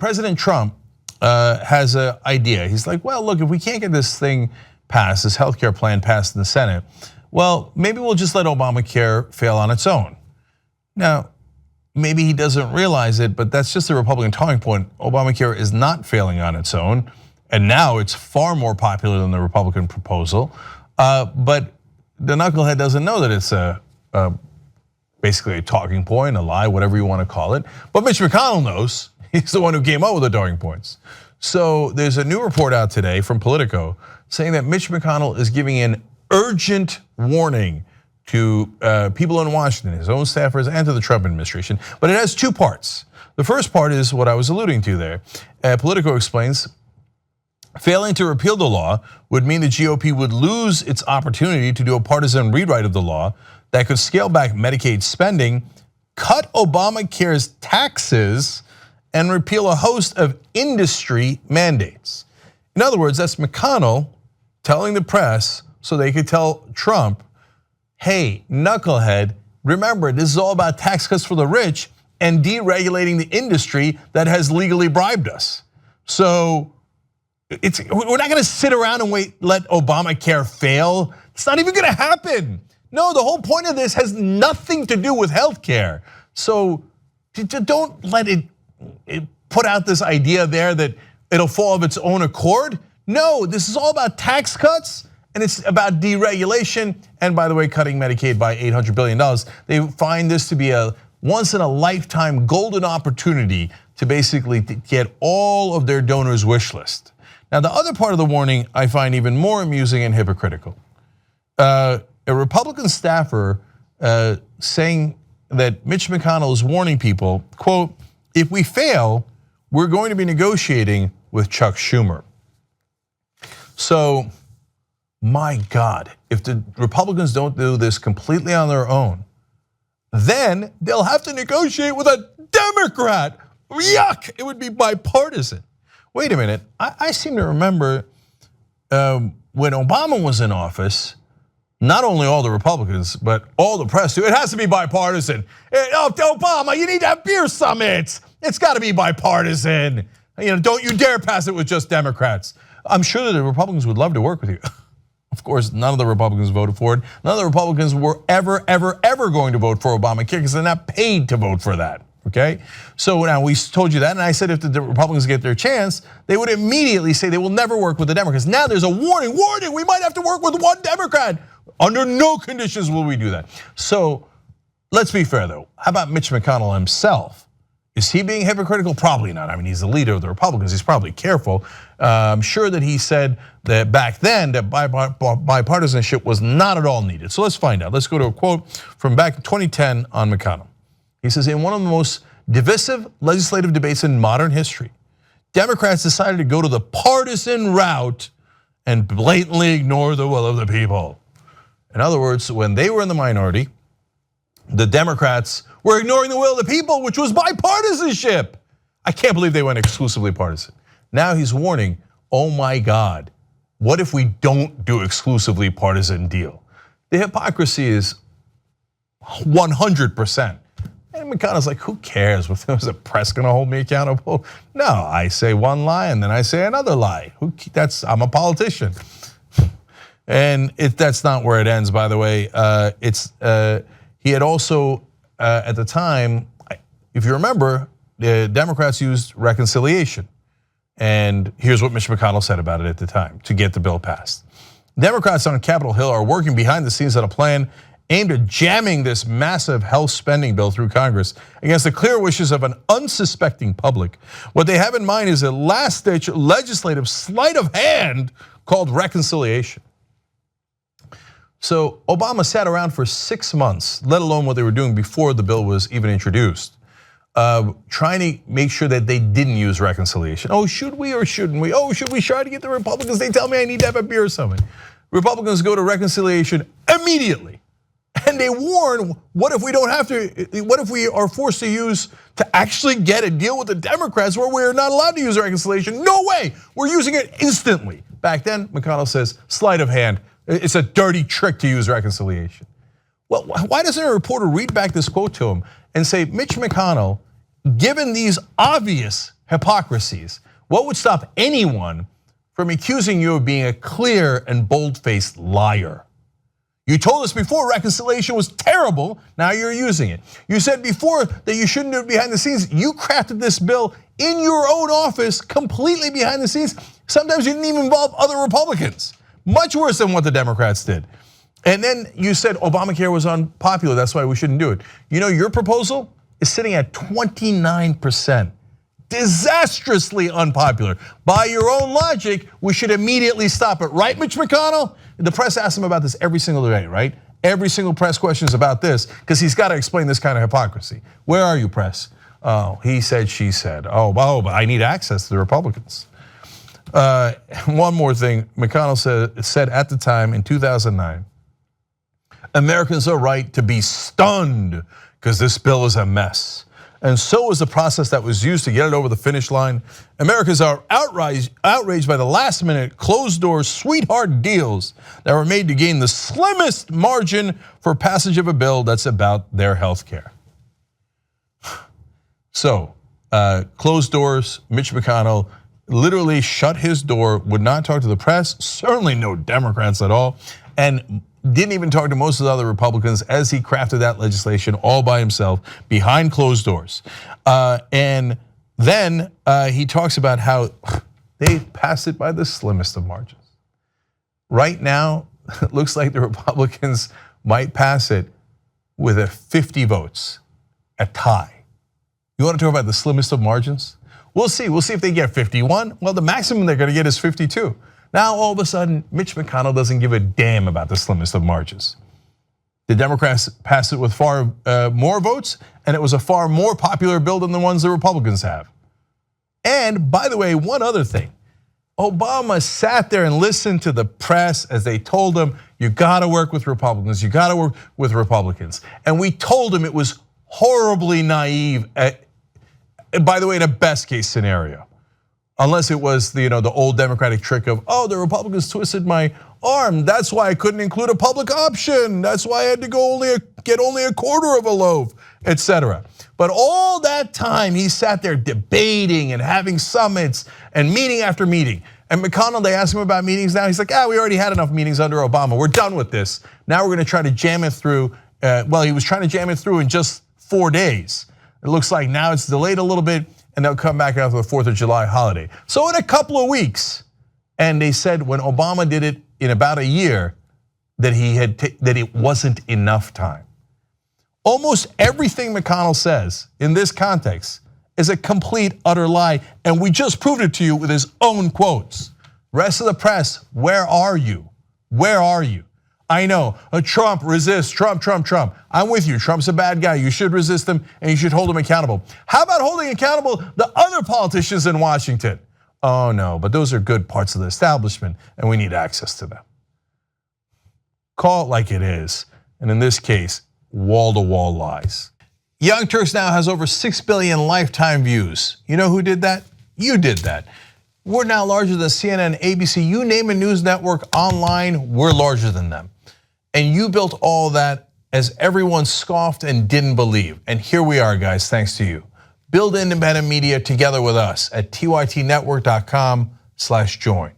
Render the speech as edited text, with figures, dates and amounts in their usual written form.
President Trump has an idea. He's like, well, look, if we can't get this thing passed, this healthcare plan passed in the Senate, well, maybe we'll just let Obamacare fail on its own. Now, maybe he doesn't realize it, but that's just the Republican talking point. Obamacare is not failing on its own, and now it's far more popular than the Republican proposal. But the knucklehead doesn't know that it's basically a talking point, a lie, whatever you want to call it. But Mitch McConnell knows. He's the one who came up with the talking points. So there's a new report out today from Politico saying that Mitch McConnell is giving an urgent warning to people in Washington, his own staffers, and to the Trump administration. But it has two parts. The first part is what I was alluding to there. Politico explains, failing to repeal the law would mean the GOP would lose its opportunity to do a partisan rewrite of the law that could scale back Medicaid spending, cut Obamacare's taxes, and repeal a host of industry mandates. In other words, that's McConnell telling the press so they could tell Trump, hey, knucklehead, remember, this is all about tax cuts for the rich and deregulating the industry that has legally bribed us. So we're not gonna sit around and let Obamacare fail. It's not even gonna happen. No, the whole point of this has nothing to do with healthcare. So don't let it put out this idea there that it'll fall of its own accord. No, this is all about tax cuts, and it's about deregulation, and by the way, cutting Medicaid by $800 billion. They find this to be a once in a lifetime golden opportunity to basically get all of their donors' wish list. Now, the other part of the warning I find even more amusing and hypocritical. A Republican staffer saying that Mitch McConnell is warning people, quote, if we fail, we're going to be negotiating with Chuck Schumer. So, my God, if the Republicans don't do this completely on their own, then they'll have to negotiate with a Democrat. Yuck, it would be bipartisan. Wait a minute, I seem to remember when Obama was in office, not only all the Republicans, but all the press too. It has to be bipartisan. Oh, Obama, you need to have beer summits. It's got to be bipartisan. Don't you dare pass it with just Democrats. I'm sure that the Republicans would love to work with you. Of course, none of the Republicans voted for it. None of the Republicans were ever ever going to vote for Obamacare because they're not paid to vote for that. Okay, so now we told you that, and I said if the Republicans get their chance, they would immediately say they will never work with the Democrats. Now there's a warning, we might have to work with one Democrat. Under no conditions will we do that. So let's be fair though. How about Mitch McConnell himself? Is he being hypocritical? Probably not. I mean, he's the leader of the Republicans. He's probably careful. I'm sure that he said that back then that bipartisanship was not at all needed. So let's find out. Let's go to a quote from back in 2010 on McConnell. He says, in one of the most divisive legislative debates in modern history, Democrats decided to go to the partisan route and blatantly ignore the will of the people. In other words, when they were in the minority, the Democrats were ignoring the will of the people, which was bipartisanship. I can't believe they went exclusively partisan. Now he's warning, oh my God, what if we don't do exclusively partisan deal? The hypocrisy is 100%. And McConnell's like, who cares? Was the press gonna hold me accountable? No, I say one lie and then I say another lie. I'm a politician. And that's not where it ends, by the way. He had also, at the time, if you remember, the Democrats used reconciliation. And here's what Mitch McConnell said about it at the time to get the bill passed. Democrats on Capitol Hill are working behind the scenes on a plan aimed at jamming this massive health spending bill through Congress against the clear wishes of an unsuspecting public. What they have in mind is a last-ditch legislative sleight of hand called reconciliation. So Obama sat around for 6 months, let alone what they were doing before the bill was even introduced, trying to make sure that they didn't use reconciliation. Oh, should we or shouldn't we? Oh, should we try to get the Republicans? They tell me I need to have a beer summit. Republicans go to reconciliation immediately. And they warn, what if we don't have to, what if we are forced to use to actually get a deal with the Democrats where we're not allowed to use reconciliation? No way, we're using it instantly. Back then, McConnell says, sleight of hand. It's a dirty trick to use reconciliation. Well, why doesn't a reporter read back this quote to him and say, Mitch McConnell, given these obvious hypocrisies? What would stop anyone from accusing you of being a clear and bold-faced liar? You told us before reconciliation was terrible, now you're using it. You said before that you shouldn't do it behind the scenes. You crafted this bill in your own office, completely behind the scenes. Sometimes you didn't even involve other Republicans. Much worse than what the Democrats did. And then you said Obamacare was unpopular, that's why we shouldn't do it. You know, your proposal is sitting at 29%. Disastrously unpopular. By your own logic, we should immediately stop it. Right, Mitch McConnell? The press asks him about this every single day, right? Every single press question is about this because he's got to explain this kind of hypocrisy. Where are you, press? Oh, he said, she said. Oh, but I need access to the Republicans. One more thing, McConnell said at the time in 2009, Americans are right to be stunned because this bill is a mess. And so was the process that was used to get it over the finish line. Americans are outraged by the last minute closed door sweetheart deals that were made to gain the slimmest margin for passage of a bill that's about their health care. So, closed doors, Mitch McConnell literally shut his door, would not talk to the press, certainly no Democrats at all, and didn't even talk to most of the other Republicans as he crafted that legislation all by himself behind closed doors. And then he talks about how they passed it by the slimmest of margins. Right now, it looks like the Republicans might pass it with a 50 votes, a tie. You want to talk about the slimmest of margins? We'll see if they get 51. Well, the maximum they're gonna get is 52. Now, all of a sudden, Mitch McConnell doesn't give a damn about the slimmest of margins. The Democrats passed it with far more votes, and it was a far more popular bill than the ones the Republicans have. And by the way, one other thing, Obama sat there and listened to the press as they told him, you gotta work with Republicans, you gotta work with Republicans. And we told him it was horribly naive, by the way, in a best case scenario. Unless it was the old Democratic trick of, oh, the Republicans twisted my arm. That's why I couldn't include a public option. That's why I had to get only a quarter of a loaf, etc. But all that time he sat there debating and having summits and meeting after meeting. And McConnell, they asked him about meetings now. He's like, we already had enough meetings under Obama. We're done with this. Now we're going to try to jam it through. Well, he was trying to jam it through in just 4 days. It looks like now it's delayed a little bit, and they'll come back after the 4th of July holiday. So in a couple of weeks, and they said when Obama did it in about a year, that that it wasn't enough time. Almost everything McConnell says in this context is a complete, utter lie, and we just proved it to you with his own quotes. Rest of the press, where are you? Where are you? I know, Trump, resist, Trump. I'm with you, Trump's a bad guy. You should resist him and you should hold him accountable. How about holding accountable the other politicians in Washington? Oh no, but those are good parts of the establishment and we need access to them. Call it like it is, and in this case, wall-to-wall lies. Young Turks now has over 6 billion lifetime views. You know who did that? You did that. We're now larger than CNN, ABC, you name a news network online, we're larger than them. And you built all that as everyone scoffed and didn't believe. And here we are, guys, thanks to you. Build independent media together with us at tytnetwork.com/join.